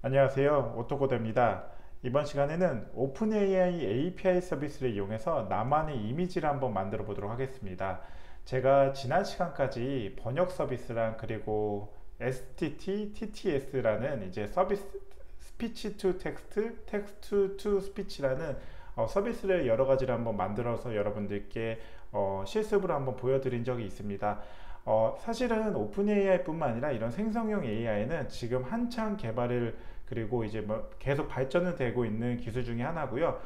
안녕하세요. 오토코드입니다. 이번 시간에는 오픈AI API 서비스를 이용해서 나만의 이미지를 한번 만들어 보도록 하겠습니다. 제가 지난 시간까지 번역 서비스랑 그리고 STT, TTS라는 이제 서비스 스피치 투 텍스트, 텍스트 투 스피치라는 서비스를 여러 가지를 한번 만들어서 여러분들께 실습으로 한번 보여드린 적이 있습니다. 사실은 오픈 AI뿐만 아니라 이런 생성형 AI는 지금 한창 개발을 그리고 이제 뭐 계속 발전은 되고 있는 기술 중에 하나고요.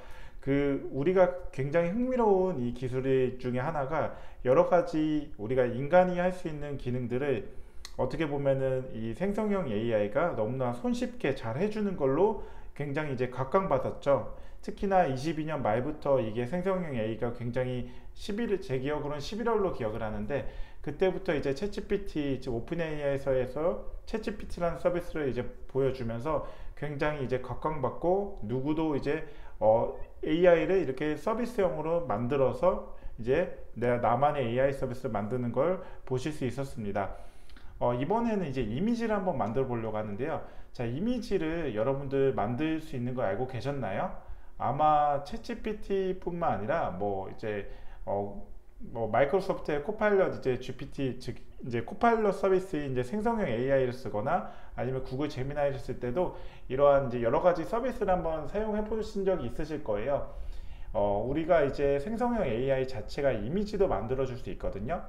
우리가 굉장히 흥미로운 이 기술 중에 하나가 여러 가지 우리가 인간이 할 수 있는 기능들을 어떻게 보면은 이 생성형 AI가 너무나 손쉽게 잘 해주는 걸로 굉장히 이제 각광받았죠. 특히나 22년 말부터 이게 생성형 AI가 굉장히 11일, 제 기억으로는 11월로 기억을 하는데 그때부터 이제 챗GPT, 즉 오픈 AI에서 챗GPT라는 서비스를 이제 보여주면서 굉장히 이제 각광받고 누구도 이제 AI를 이렇게 서비스형으로 만들어서 이제 나만의 AI 서비스를 만드는 걸 보실 수 있었습니다. 이번에는 이제 이미지를 한번 만들어 보려고 하는데요. 자, 이미지를 여러분들 만들 수 있는 거 알고 계셨나요? 아마 챗GPT 뿐만 아니라 뭐 이제 뭐 마이크로소프트의 코파일럿 이제 GPT 즉 이제 코파일럿 서비스인 이제 생성형 AI를 쓰거나 아니면 구글 제미나이를 쓸 때도 이러한 이제 여러 가지 서비스를 한번 사용해 보신 적이 있으실 거예요. 우리가 이제 생성형 AI 자체가 이미지도 만들어 줄 수 있거든요.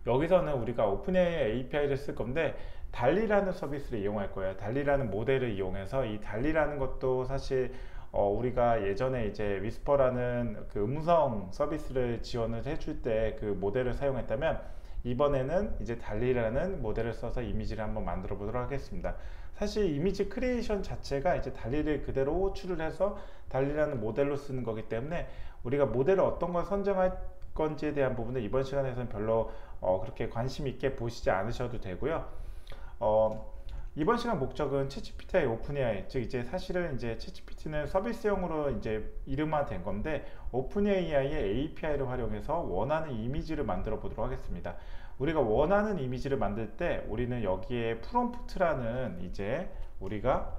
여기서는 우리가 오픈AI API를 쓸 건데 달리라는 서비스를 이용할 거예요. 달리라는 모델을 이용해서 이 달리라는 것도 사실 우리가 예전에 이제 위스퍼라는 그 음성 서비스를 지원을 해줄 때 그 모델을 사용했다면 이번에는 이제 달리라는 모델을 써서 이미지를 한번 만들어 보도록 하겠습니다. 사실 이미지 크리에이션 자체가 이제 달리를 그대로 호출을 해서 달리라는 모델로 쓰는 거기 때문에 우리가 모델을 어떤 걸 선정할 건지에 대한 부분은 이번 시간에서는 별로 그렇게 관심 있게 보시지 않으셔도 되고요. 이번 시간 목적은 챗GPT의 오픈 AI, 즉 이제 사실은 이제 챗GPT는 서비스형으로 이제 이름화된 건데 오픈 AI의 API를 활용해서 원하는 이미지를 만들어 보도록 하겠습니다. 우리가 원하는 이미지를 만들 때 우리는 여기에 프롬프트라는 이제 우리가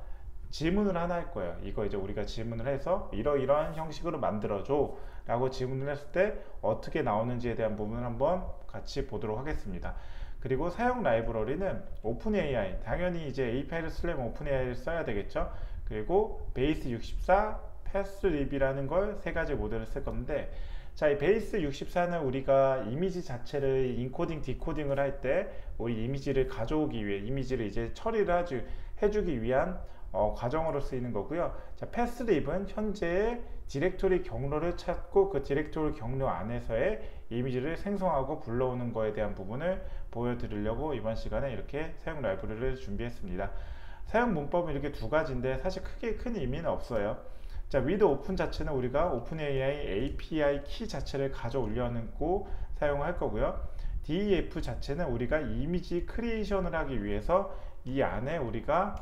질문을 하나 할 거예요. 이거 이제 우리가 질문을 해서 이러이러한 형식으로 만들어줘 라고 질문을 했을 때 어떻게 나오는지에 대한 부분을 한번 같이 보도록 하겠습니다. 그리고 사용 라이브러리는 오픈AI, 당연히 이제 API를 쓰려면 오픈AI를 써야 되겠죠. 그리고 베이스 64, 패스립이라는 걸 세 가지 모델을 쓸 건데, 자, 이 베이스 64는 우리가 이미지 자체를 인코딩, 디코딩을 할 때 우리 이미지를 가져오기 위해 이미지를 이제 처리를 해주기 위한 과정으로 쓰이는 거고요. 자, 패스립은 현재의 디렉토리 경로를 찾고 그 디렉토리 경로 안에서의 이미지를 생성하고 불러오는 거에 대한 부분을 보여드리려고 이번 시간에 이렇게 사용 라이브러리를 준비했습니다. 사용 문법은 이렇게 두 가지인데 사실 크게 큰 의미는 없어요. 자, with open 자체는 우리가 오픈AI API 키 자체를 가져 올려놓고 사용할 거고요. def 자체는 우리가 이미지 크리에이션을 하기 위해서 이 안에 우리가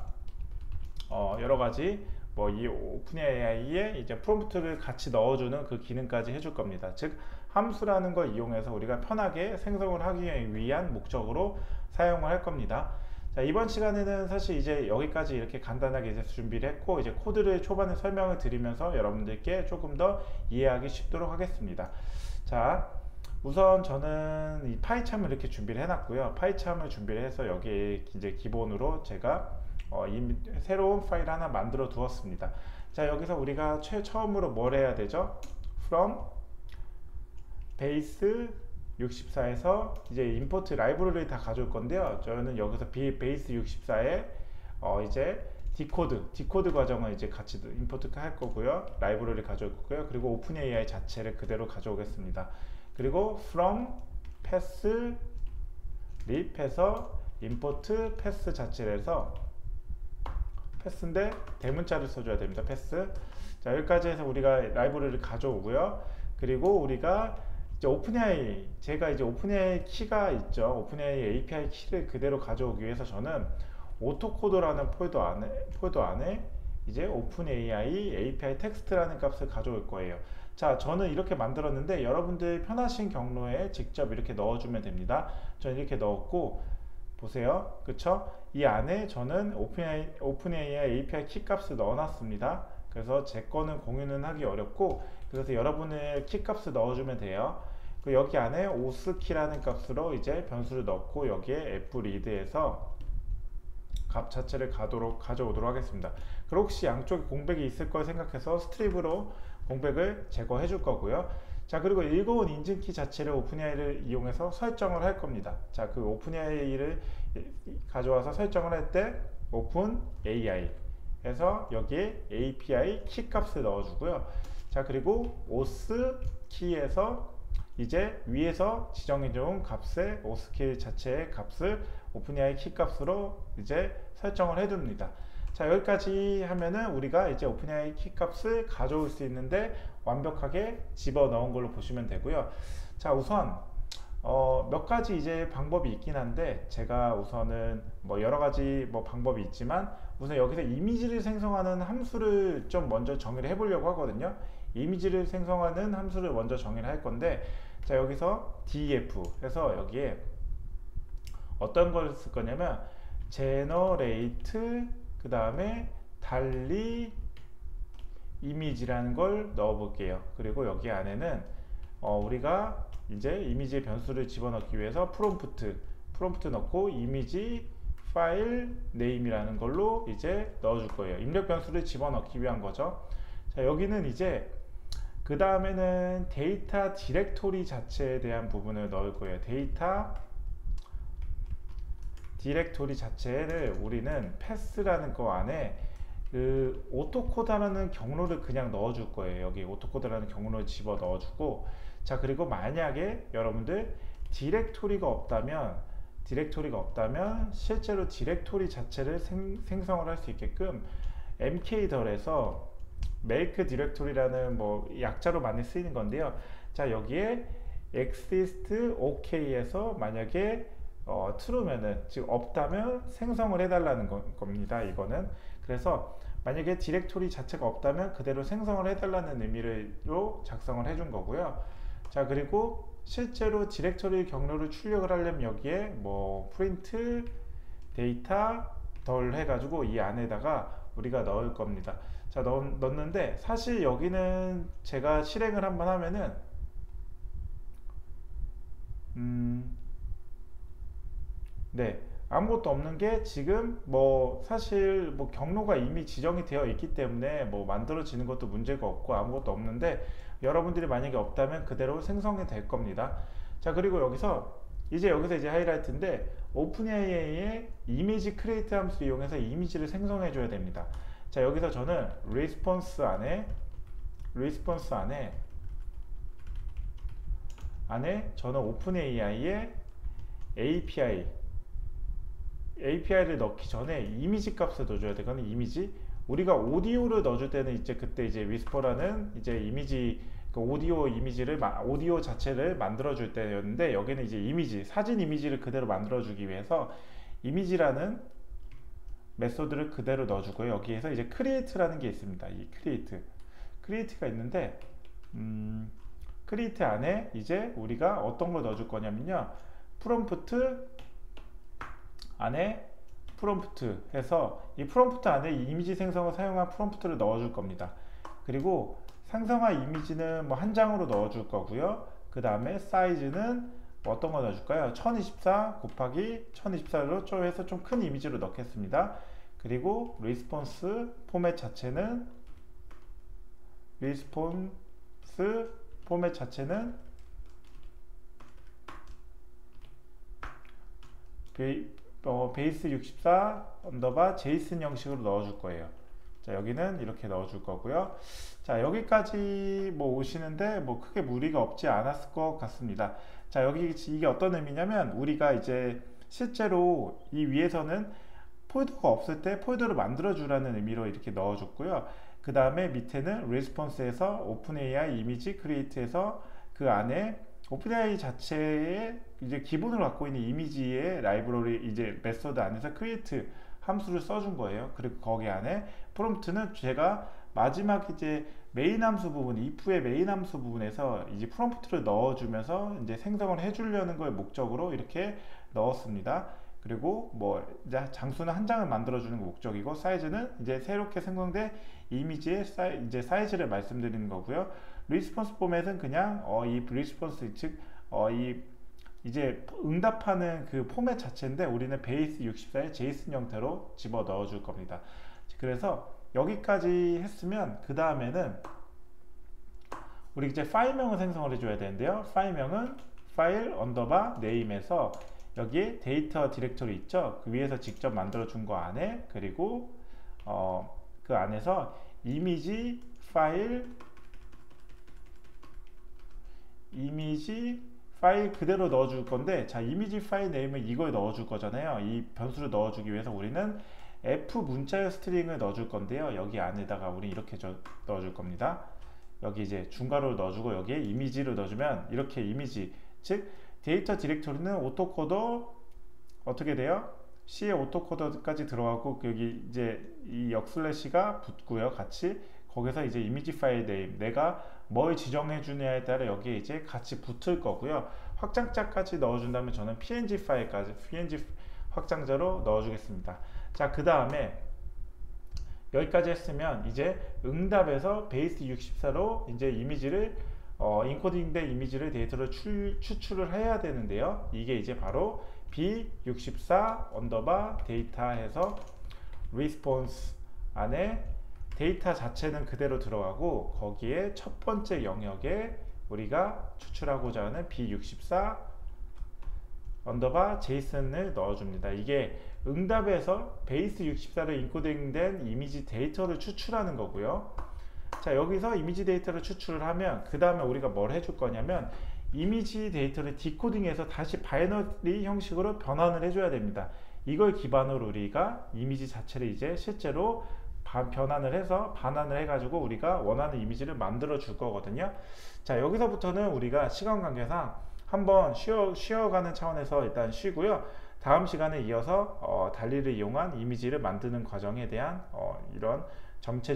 여러 가지 뭐 이 오픈AI에 이제 프롬프트를 같이 넣어주는 그 기능까지 해줄 겁니다. 즉 함수라는 걸 이용해서 우리가 편하게 생성을 하기 위한 목적으로 사용을 할 겁니다. 자, 이번 시간에는 사실 이제 여기까지 이렇게 간단하게 이제 준비를 했고 이제 코드를 초반에 설명을 드리면서 여러분들께 조금 더 이해하기 쉽도록 하겠습니다. 자, 우선 저는 이 파이참을 이렇게 준비를 해놨고요. 파이참을 준비를 해서 여기에 이제 기본으로 제가 새로운 파일 하나 만들어 두었습니다. 자, 여기서 우리가 처음으로 뭘 해야 되죠? from base 64에서 이제 임포트 라이브러리를 다 가져올 건데요. 저는 여기서 베이스 64에 이제 디코드 과정을 이제 같이 임포트 할 거고요. 라이브러리 가져올 거고요. 그리고 오픈AI 자체를 그대로 가져오겠습니다. 그리고 from pass 립해서 임포트 패스 자체를 해서 패스인데 대문자를 써줘야 됩니다. 패스. 자, 여기까지 해서 우리가 라이브러리를 가져오고요. 그리고 우리가 이제 오픈AI, 제가 이제 오픈AI 키가 있죠. 오픈AI API 키를 그대로 가져오기 위해서 저는 오토코더라는 폴더 안에 이제 오픈AI API 텍스트라는 값을 가져올 거예요. 자, 저는 이렇게 만들었는데 여러분들 편하신 경로에 직접 이렇게 넣어주면 됩니다. 저는 이렇게 넣었고 보세요. 그쵸? 이 안에 저는 오픈AI API 키 값을 넣어놨습니다. 그래서 제 거는 공유는 하기 어렵고, 그래서 여러분의 키 값을 넣어주면 돼요. 여기 안에 오스키라는 값으로 이제 변수를 넣고 여기에 fread에서 값 자체를 가져오도록 하겠습니다. 그리고 혹시 양쪽에 공백이 있을 걸 생각해서 스트립으로 공백을 제거해 줄 거고요. 자, 그리고 읽어온 인증키 자체를 오픈AI를 이용해서 설정을 할 겁니다. 자, 그 오픈AI를 가져와서 설정을 할 때 오픈AI 해서 여기에 API 키 값을 넣어주고요. 자, 그리고 오스 키에서 이제 위에서 지정해준 값의 오스키 자체의 값을 오픈AI 키 값으로 이제 설정을 해둡니다. 자, 여기까지 하면은 우리가 이제 오픈AI 키 값을 가져올 수 있는데 완벽하게 집어 넣은 걸로 보시면 되고요. 자, 우선 몇 가지 이제 방법이 있긴 한데, 제가 우선은 뭐 여러 가지 뭐 방법이 있지만 우선 여기서 이미지를 생성하는 함수를 좀 먼저 정의를 해 보려고 하거든요. 이미지를 생성하는 함수를 먼저 정의를 할 건데, 자, 여기서 def 해서 여기에 어떤 걸 쓸 거냐면 generate 그 다음에 달리 이미지라는 걸 넣어 볼게요. 그리고 여기 안에는 우리가 이제 이미지의 변수를 집어넣기 위해서 프롬프트 넣고 이미지 파일 네임이라는 걸로 이제 넣어줄 거예요. 입력 변수를 집어넣기 위한 거죠. 자, 여기는 이제 그 다음에는 데이터 디렉토리 자체에 대한 부분을 넣을 거예요. 데이터 디렉토리 자체를 우리는 패스라는 거 안에 그 오토코드라는 경로를 그냥 넣어줄 거예요. 여기 오토코드라는 경로를 집어 넣어주고, 자, 그리고 만약에 여러분들 디렉토리가 없다면 실제로 디렉토리 자체를 생성을 할 수 있게끔 mk들에서 make directory라는 뭐 약자로 많이 쓰이는 건데요. 자, 여기에 exist ok에서 만약에 true면은, 즉 없다면 생성을 해달라는 겁니다. 이거는 그래서 만약에 디렉토리 자체가 없다면 그대로 생성을 해달라는 의미로 작성을 해준 거고요. 자, 그리고 실제로 디렉토리 경로를 출력을 하려면 여기에 뭐 print 데이터 덜 해가지고 이 안에다가 우리가 넣을 겁니다. 자, 넣었는데 사실 여기는 제가 실행을 한번 하면은 네, 아무것도 없는 게 지금 뭐 사실 뭐 경로가 이미 지정이 되어 있기 때문에 뭐 만들어지는 것도 문제가 없고 아무것도 없는데, 여러분들이 만약에 없다면 그대로 생성이 될 겁니다. 자, 그리고 여기서 이제 하이라이트인데 오픈AI의 이미지 크리에이트 함수 이용해서 이미지를 생성해 줘야 됩니다. 자, 여기서 저는 리스폰스 안에 저는 오픈AI의 API를 넣기 전에 이미지 값을 넣어줘야 되거든요. 이미지. 우리가 오디오를 넣어줄 때는 이제 그때 이제 위스퍼라는 이제 이미지, 그 오디오 자체를 만들어줄 때였는데, 여기는 이제 이미지, 사진 이미지를 그대로 만들어주기 위해서 이미지라는 메소드를 그대로 넣어주고요. 여기에서 이제 create라는 게 있습니다. 이 create가 있는데, create 안에 이제 우리가 어떤 걸 넣어줄 거냐면요. 프롬프트 안에 프롬프트 해서 이 프롬프트 안에 이 이미지 생성을 사용한 프롬프트를 넣어줄 겁니다. 그리고 생성한 이미지는 뭐 한 장으로 넣어줄 거고요. 그 다음에 사이즈는 뭐 어떤 거 넣어줄까요? 1024 곱하기 1024로 좀 해서 좀 큰 이미지로 넣겠습니다. 그리고 리스폰스 포맷 자체는 베이스 64 언더바 제이슨 형식으로 넣어줄 거예요. 자, 여기는 이렇게 넣어줄 거고요. 자, 여기까지 뭐 오시는데 뭐 크게 무리가 없지 않았을 것 같습니다. 자, 여기 이게 어떤 의미냐면, 우리가 이제 실제로 이 위에서는 폴더가 없을 때 폴더를 만들어 주라는 의미로 이렇게 넣어줬고요. 그 다음에 밑에는 리스폰스에서 오픈AI 이미지 크리에이트에서 그 안에 오픈AI 자체의 이제 기본으로 갖고 있는 이미지의 라이브러리 이제 메소드 안에서 create 함수를 써준 거예요. 그리고 거기 안에 프롬프트는 제가 마지막 이제 메인 함수 부분, if의 메인 함수 부분에서 이제 프롬프트를 넣어주면서 이제 생성을 해주려는 걸 목적으로 이렇게 넣었습니다. 그리고 뭐 이제 장수는 한 장을 만들어주는 게 목적이고, 사이즈는 이제 새롭게 생성된 이미지의 이제 사이즈를 말씀드리는 거고요. 리스폰스 포맷은 그냥 이 리스폰스 이 이제 응답하는 그 포맷 자체인데, 우리는 베이스 64의 제이슨 형태로 집어 넣어 줄 겁니다. 그래서 여기까지 했으면 그 다음에는 우리 이제 파일명을 생성을 해줘야 되는데요. 파일명은 파일 언더바 네임에서 여기에 데이터 디렉토리 있죠. 그 위에서 직접 만들어 준 거 안에, 그리고 그 안에서 이미지 파일 그대로 넣어 줄 건데, 자, 이미지 파일 네임을 이걸 넣어 줄 거잖아요. 이 변수를 넣어 주기 위해서 우리는 F 문자열 스트링을 넣어 줄 건데요. 여기 안에다가 우리 이렇게 넣어 줄 겁니다. 여기 이제 중괄호를 넣어주고 여기에 이미지를 넣어주면 이렇게 이미지, 즉 데이터 디렉토리는 오토코더 어떻게 돼요? C의 오토코더까지 들어가고, 여기 이제 이 역슬래시가 붙고요. 같이 거기서 이제 이미지 파일 네임, 내가 뭘 지정해 주냐에 따라 여기에 이제 같이 붙을 거고요. 확장자까지 넣어준다면 저는 PNG 파일까지, PNG 확장자로 넣어주겠습니다. 자, 그 다음에 여기까지 했으면 이제 응답에서 베이스 64로 이제 이미지를 인코딩된 이미지를 데이터로 추출을 해야 되는데요. 이게 이제 바로 B64 언더바 데이터 해서 리스폰스 안에 데이터 자체는 그대로 들어가고, 거기에 첫 번째 영역에 우리가 추출하고자 하는 B64 언더바 제이슨을 넣어줍니다. 이게 응답에서 베이스 64로 인코딩된 이미지 데이터를 추출하는 거고요. 자, 여기서 이미지 데이터를 추출을 하면 그 다음에 우리가 뭘 해줄 거냐면 이미지 데이터를 디코딩해서 다시 바이너리 형식으로 변환을 해줘야 됩니다. 이걸 기반으로 우리가 이미지 자체를 이제 실제로 변환을 해서 반환을 해가지고 우리가 원하는 이미지를 만들어 줄 거거든요. 자, 여기서부터는 우리가 시간 관계상 한번 쉬어가는 차원에서 일단 쉬고요. 다음 시간에 이어서 달리를 이용한 이미지를 만드는 과정에 대한 이런 전체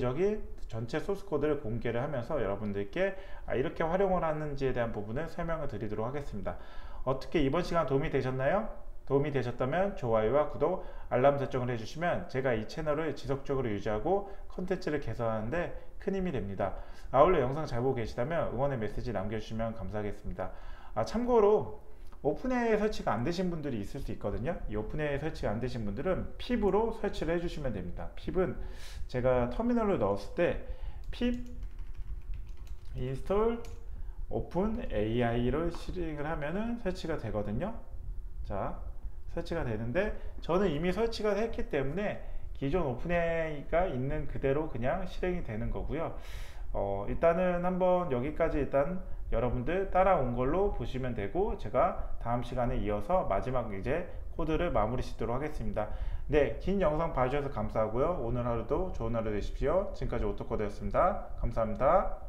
소스 코드를 공개를 하면서 여러분들께 이렇게 활용을 하는지에 대한 부분을 설명을 드리도록 하겠습니다. 어떻게 이번 시간 도움이 되셨나요? 도움이 되셨다면 좋아요와 구독, 알람 설정을 해주시면 제가 이 채널을 지속적으로 유지하고 컨텐츠를 개선하는데 큰 힘이 됩니다. 아울러 영상 잘 보고 계시다면 응원의 메시지 남겨주시면 감사하겠습니다. 참고로 오픈AI 설치가 안 되신 분들이 있을 수 있거든요. 이 오픈AI 설치가 안 되신 분들은 pip으로 설치를 해주시면 됩니다. pip은 제가 터미널로 넣었을 때 pip install openAI를 실행을 하면은 설치가 되거든요. 자, 설치가 되는데 저는 이미 설치가 했기 때문에 기존 오픈AI가 있는 그대로 그냥 실행이 되는 거고요. 일단은 한번 여기까지 일단 여러분들 따라온 걸로 보시면 되고, 제가 다음 시간에 이어서 마지막 이제 코드를 마무리 짓도록 하겠습니다. 네, 긴 영상 봐주셔서 감사하고요. 오늘 하루도 좋은 하루 되십시오. 지금까지 오토코드였습니다. 감사합니다.